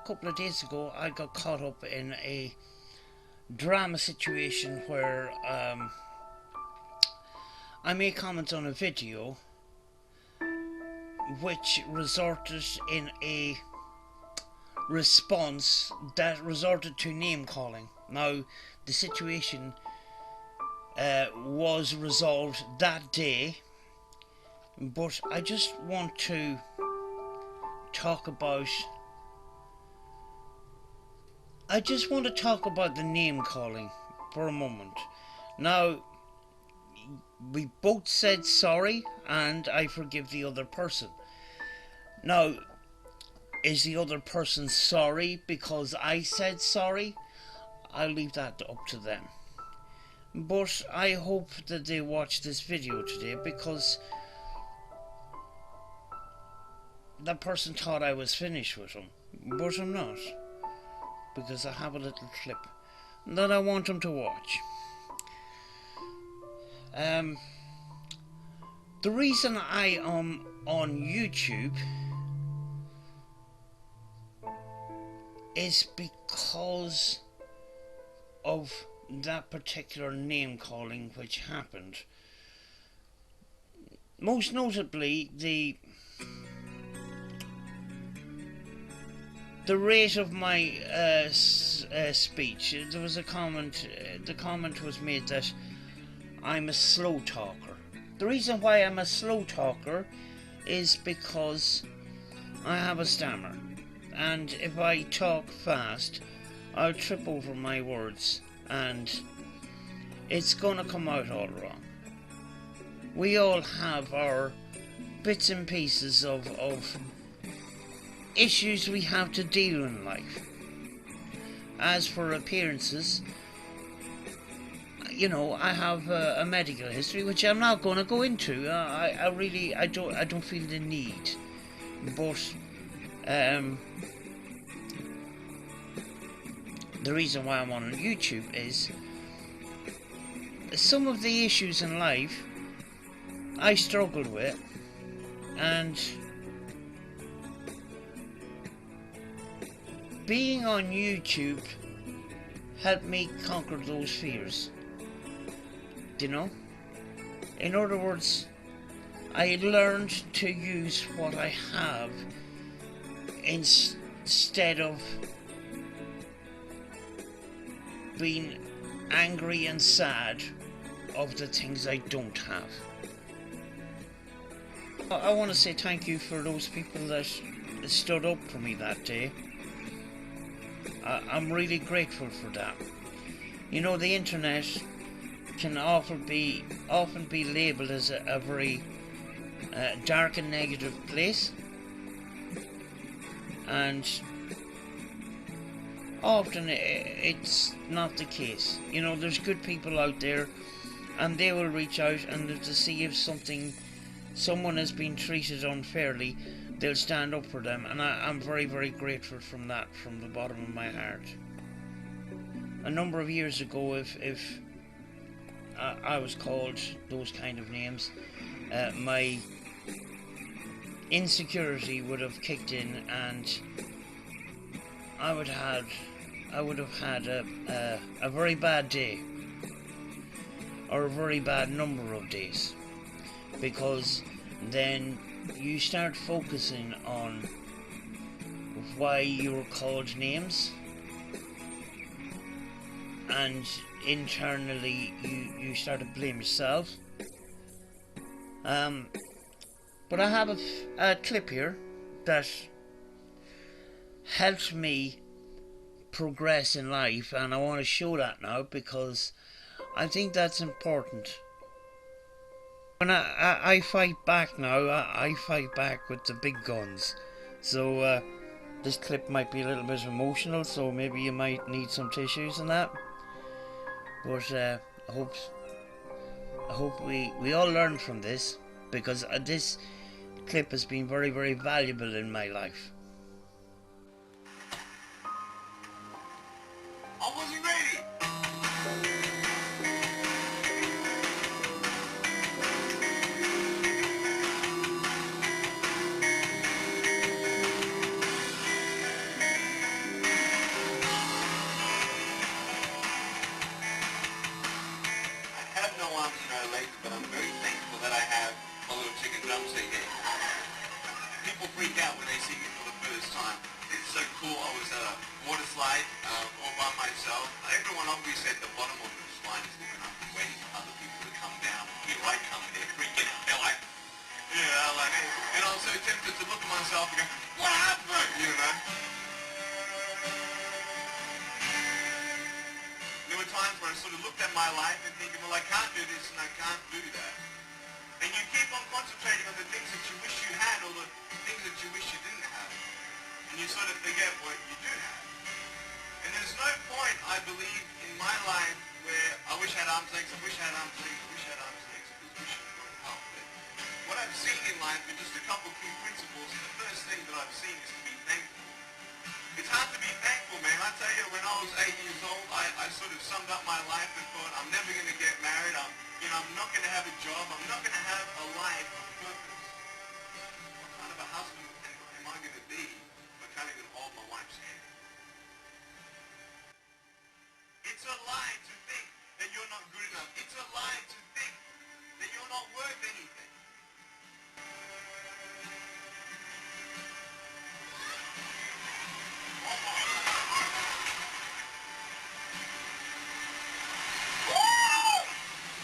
couple of days ago I got caught up in a drama situation where I made comments on a video which resulted in a response that resorted to name calling. Now, the situation was resolved that day, but I just want to talk about the name calling for a moment. Now, we both said sorry, and I forgive the other person. Now, is the other person sorry because I said sorry? I'll leave that up to them. But I hope that they watch this video today, because that person thought I was finished with him, but I'm not, because I have a little clip that I want them to watch. The reason I am on YouTube is because of that particular name calling which happened. Most notably, the rate of my speech. There was a comment, the comment was made that I'm a slow talker. The reason why I'm a slow talker is because I have a stammer, and if I talk fast I'll trip over my words and it's gonna come out all wrong. We all have our bits and pieces of issues we have to deal in life. As for appearances, you know, I have a medical history which I'm not going to go into. I don't feel the need. But the reason why I'm on YouTube is some of the issues in life I struggled with, and being on YouTube helped me conquer those fears. You know? In other words, I learned to use what I have instead of being angry and sad of the things I don't have. I want to say thank you for those people that stood up for me that day. I'm really grateful for that. You know, the internet can often be labelled as a very dark and negative place, and often it's not the case. You know, there's good people out there, and they will reach out, and to see if someone has been treated unfairly, they'll stand up for them, and I'm very, very grateful from that, from the bottom of my heart. A number of years ago, if I was called those kind of names, my insecurity would have kicked in, and I would have had a very bad day, or a very bad number of days, because then you start focusing on why you were called names, and internally you start to blame yourself. But I have a clip here that helped me progress in life, and I want to show that now because I think that's important. When I fight back now, I fight back with the big guns. So this clip might be a little bit emotional, so maybe you might need some tissues and that. But I hope we all learn from this, because this clip has been very, very valuable in my life. I wasn't ready. we said the bottom of the slide is looking up and waiting for other people to come down. Here I come and they're freaking out. They're like, and I was so tempted to look at myself and go, what happened? There were times where I sort of looked at my life and thinking, well, I can't do this and I can't do that. And you keep on concentrating on the things that you wish you had or the things that you wish you didn't have. And you sort of forget what you do have. And there's no point, I believe, in my life where I wish I had arms, legs, I wish I had arms, legs, I wish I had arms, legs, because wishing won't help. But what I've seen in life are just a couple key principles, and the first thing that I've seen is to be thankful. It's hard to be thankful, man. I tell you, when I was 8 years old, I sort of summed up my life and thought, I'm never going to get married, I'm not going to have a job, I'm not going to have a life of purpose. What kind of a husband am I going to be if I can't even hold my wife's hand? It's a lie to think that you're not good enough. It's a lie to think that you're not worth anything.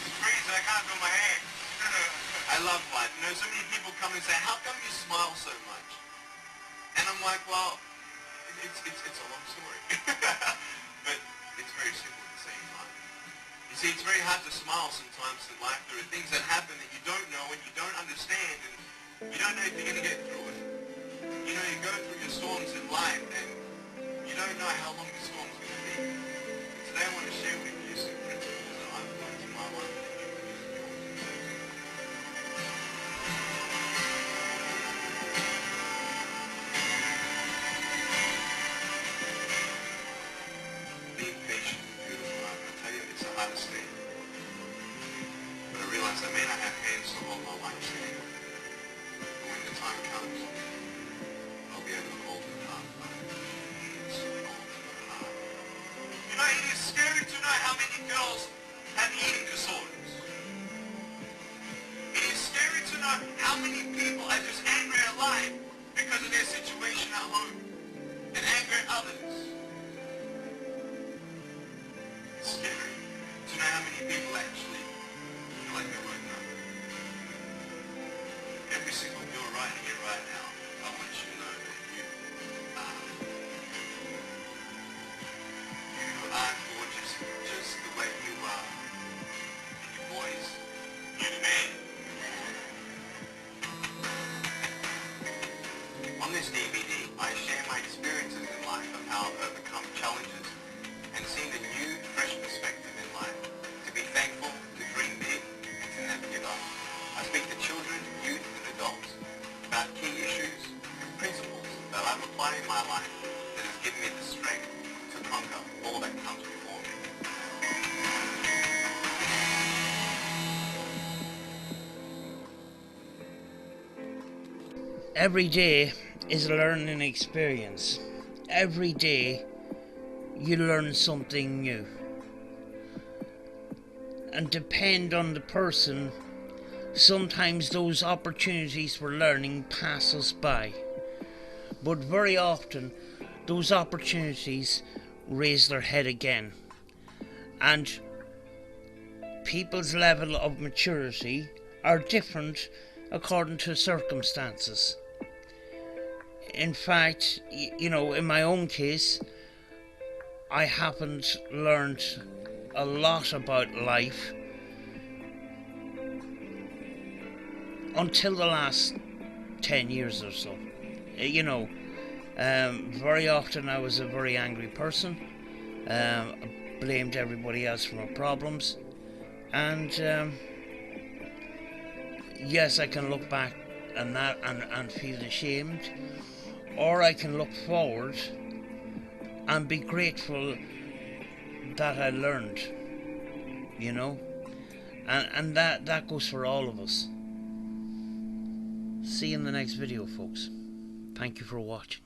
It's crazy, I can't feel my hand. I love life. So many people come and say, how come you smile so much? And I'm like, well, it's a long story. But it's very simple at the same time. You see, it's very hard to smile sometimes in life. There are things that happen that you don't know and you don't understand, and you don't know if you're going to get through it. You go through your storms in life, and you don't know how long the storm's going to be. And today I want to share with you some principles that I've learned in my life that you can use in yours. Being patient is beautiful. I tell you, it's the hardest thing. But I realize I may not have hands to hold my wife's hand. But when the time comes, I'll be able to hold her heart. Hands to hold her heart. It is scary to know how many girls have eating disorders. It is scary to know how many people are just angry at life because of their situation at home and angry at others. It's scary to know how many people actually feel like they're worth nothing. Every single girl right here, right now, I want you to know that you are gorgeous just the way you are. And you boys, you're the man. On this DVD, I share my experiences in life of how I've overcome challenges and seen a new, fresh perspective in life. To be thankful, to dream big, and to never give up. I speak to children, youth, and adults about key issues and principles that I've applied in my life that has given me the strength to conquer all that comes before me. Every day is a learning experience. Every day you learn something new. And depend on the person, sometimes those opportunities for learning pass us by. But very often those opportunities raise their head again. And people's level of maturity are different according to circumstances. In fact, in my own case, I haven't learned a lot about life until the last 10 years or so. Very often I was a very angry person. I blamed everybody else for my problems. And yes, I can look back on that and feel ashamed. Or I can look forward and be grateful that I learned, and that goes for all of us. See you in the next video, folks. Thank you for watching.